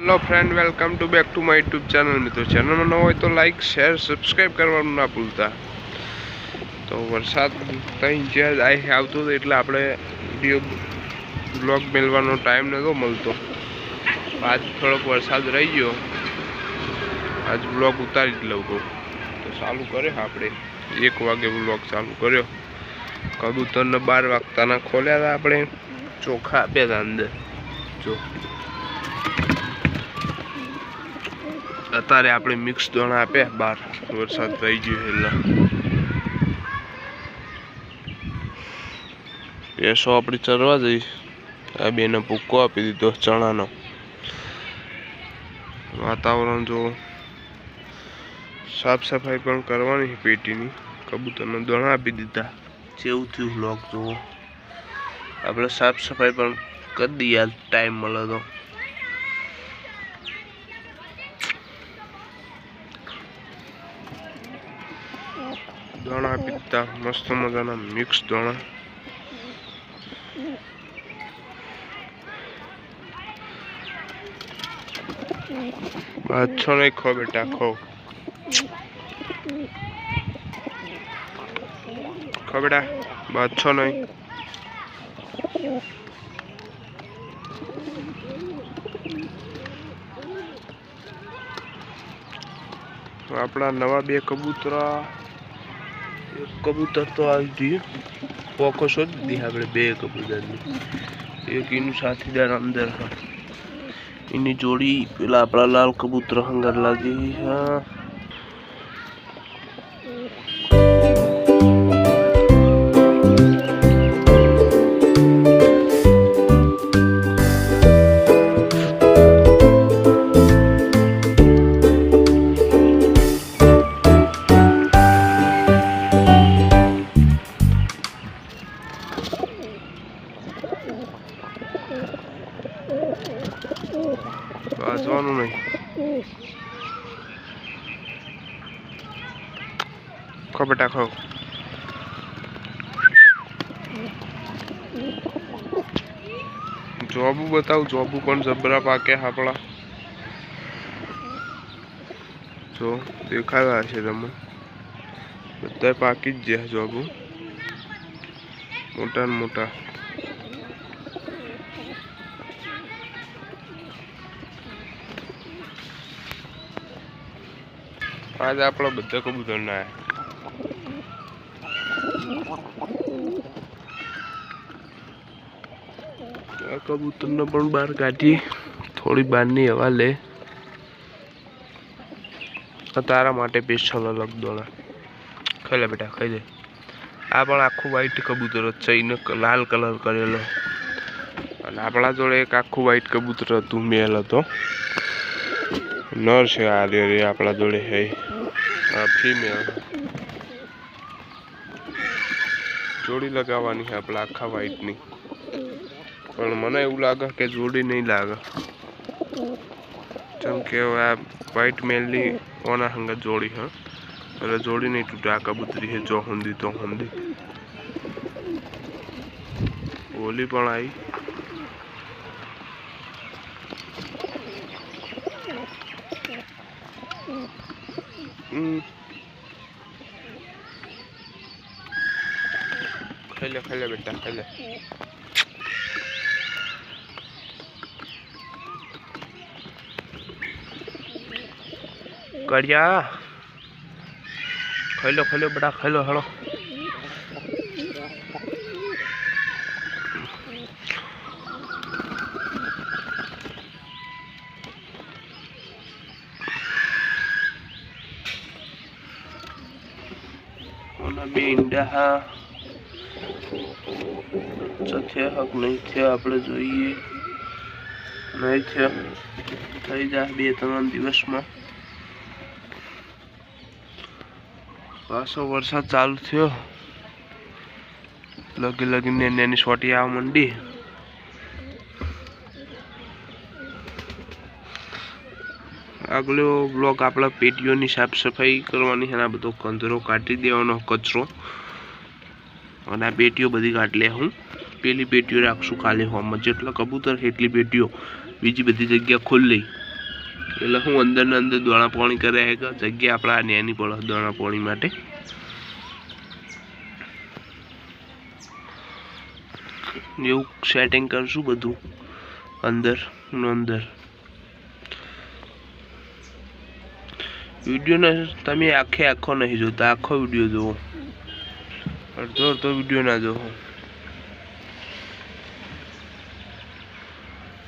Hello friend, welcome to back to my YouTube channel. मित्रों, channel में न हो तो लाइक शेर सब्सक्राइब करવાનું ના ભૂલતા। તો વરસાદ ત્યાં જ્યાં આવતો હતો એટલે આપણે વિડીયો બ્લોગ મેળવાનો ટાઈમ નહોતો મળતો। આજ થોડોક વરસાદ રહી ગયો, આજ બ્લોગ ઉતારી જ લઉં તો ચાલુ કર્યો આપણે 1 વાગે બ્લોગ ચાલુ કર્યો। કબૂતરને 12 વાગતાના ખોલ્યા હતા આપણે, ચોખા આપ્યા હતા અંદર। જો અત્યારે આપણે મિક્સ દાણા આપ્યા બહાર, વરસાદ થઈ ગયો એટલે ભેંસો આપણી ચરવા જઈ। આ બેને ભૂકો આપી દીધો ચણાનો। વાતાવરણ જો સાફ સફાઈ પણ કરવાની પેટીની। કબૂતરને દાણા આપી દીધા। જેવું થયું વ્લોગ જુઓ, આપણે સાફ સફાઈ પણ કરી દઈએ ટાઈમ મળે તો। दाणा आपी दीधा मस्त मजाना मिक्स दाणा। अच्छो नहीं खो बेटा, खो खो बेटा, अच्छो नहीं। अपना नवा 2 कबूतरा, कबूतर तो आ गई पोको शोध दी આપણે 2 કબૂતરની। એક એનું સાથીદાર અંદર છે, એની જોડી પેલા આપણા લાલ કબૂતર હંગાર લાગી છે। बाजवानु नहीं, खो बेटा खो। जॉबू बताओ, जॉबू कौन जबरा पाके आपड़ा जो देखा है तमे बधा पाकी ज जाए। जॉबू मोटा ने मोटा आज आपड़ा बधा कबूतर ना कबूतर ने पण बार काढी, थोड़ी बारनी हवा ले। तारा माटे स्पेशल अलग दाणा खाई ले बेटा, खाई दे। आ पण आखू व्हाइट कबूतर छे, इने लाल कलर करेलो। अने आपणा जोड़े एक आखू व्हाइट कबूतर हतुं, मेल हतो। नर छे आ रे आपणा जोड़े है, आ फीमेल। जोड़ी लगावानी है आपणे आखा व्हाइट नी, पण मने एवुं लागे के जोड़ी नहीं लागे, जेम के आ व्हाइट मेल नी ओना हंगा जोड़ी है। એટલે જોડી નહીં તૂટે। આ કબૂતરી છે જો હુંદી તો હુંદી। ઓલી પણ આવી। खाई ले बेटा, खाई ले। कड़िया खाई लो बेटा, खाई लो हेलो। बे ईंडा थे हक नहीं थे आपणे जोईए। नहीं थे थई जा 2-3 दिवस में। पाछो वरसाद चालू थयो, लगी लगी नानी छोटी आवा मंडी। आगलो ब्लॉग आपड़ा पेटीओनी साफ सफाई करवानी है। बधो कंदरो काढी देवानो कचरो, અને આ પેટીઓ બધી કાઢ લે હું। પેલી પેટીઓ રાખશું કાલે હોમ, જેટલા કબૂતર એટલી પેટીઓ, બીજી બધી જગ્યા ખોલી લઈ। એટલે હું અંદર ને અંદર દોણા પાણી કરે કે જગ્યા આપણા નેની પડે દોણા પાણી માટે એવું સેટિંગ કરશું બધું અંદર વિડીયો ને તમે આખો નહીં જોતા આખો વિડીયો જોવો અડધો વિડીયો ના જોવો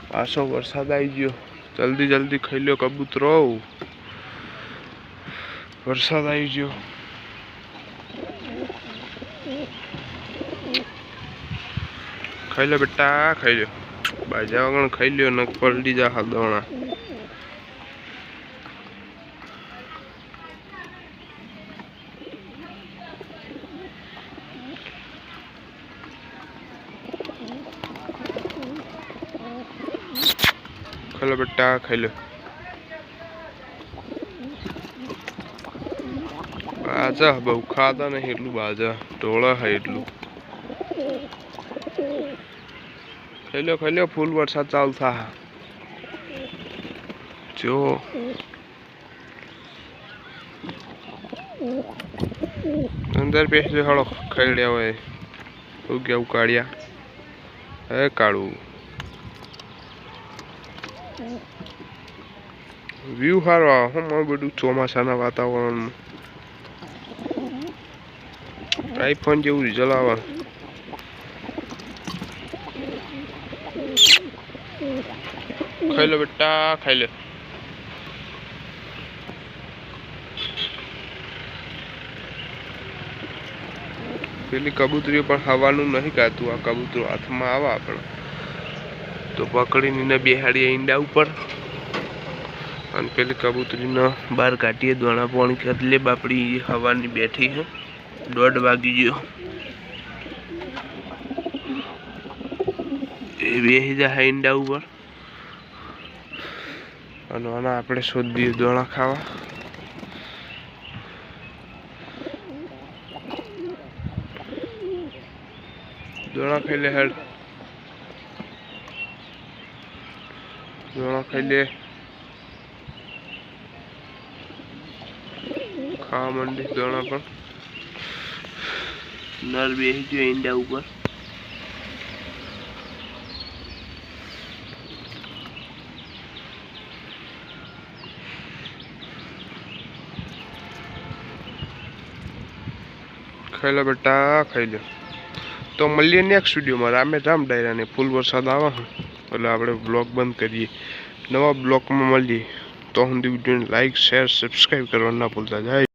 પાછો વરસાદ આવી ગયો જલ્દી ખાઈ લો કબૂતરો વરસાદ આવી ગયો ખાઈ લો બેટા ખાઈ લો બાજા વગર ખાઈ લ્યો ને પલટી જા દોણા ખાઈ લો બેટા ખાઈ લો બાજા બહુ ખાતા નહીં એટલું બાજા ઢોળા હોય એટલું ખાઈ લો ફૂલ વરસાદ ચાલુ થા જો અંદર બેસી હળો ખાઈ હોય ઉગ્યા ઉકાળ્યા હે કાળું વ્યૂ સારો આવે હું બધું ચોમાસાના વાતાવરણમાં આઈફોન જેવું રિઝલ્ટ આવે ખાઈ લો બેટા ખાઈ લો પેલી કબૂતરીઓ પણ હવાનું નહીં કાતું આ કબૂતરો હાથમાં આવે આપણે તો પકડીને બેહાડીએ ઈંડા ઉપર અને પેલી કબૂતરીને બહાર કાઢીએ દોણા પાણી કરી લે બાપડી હવાની બેઠી છે 1:30 વાગી ગયો એ બેસી જાય ઈંડા ઉપર અને આના આપણે શોધીએ દોણા ખાવા દોણા ખાઈ લે હેડ દોણા ખાઈ લે ખાવા માંડી દોણા પણ નર બેસી ગયો ઈંડા ઉપર ખાઈ લો બેટા ખાઈ લો તો મળીએ નેક્સ્ટ વિડીયોમાં રામે રામ ડાયરાને ફૂલ વરસાદ આવે એટલે આપણે બ્લોગ બંધ કરીએ નવા બ્લોગમાં મળીએ તો સુધી વિડીયોને લાઈક શેર સબસ્ક્રાઈબ કરવા ના ભૂલતા. જય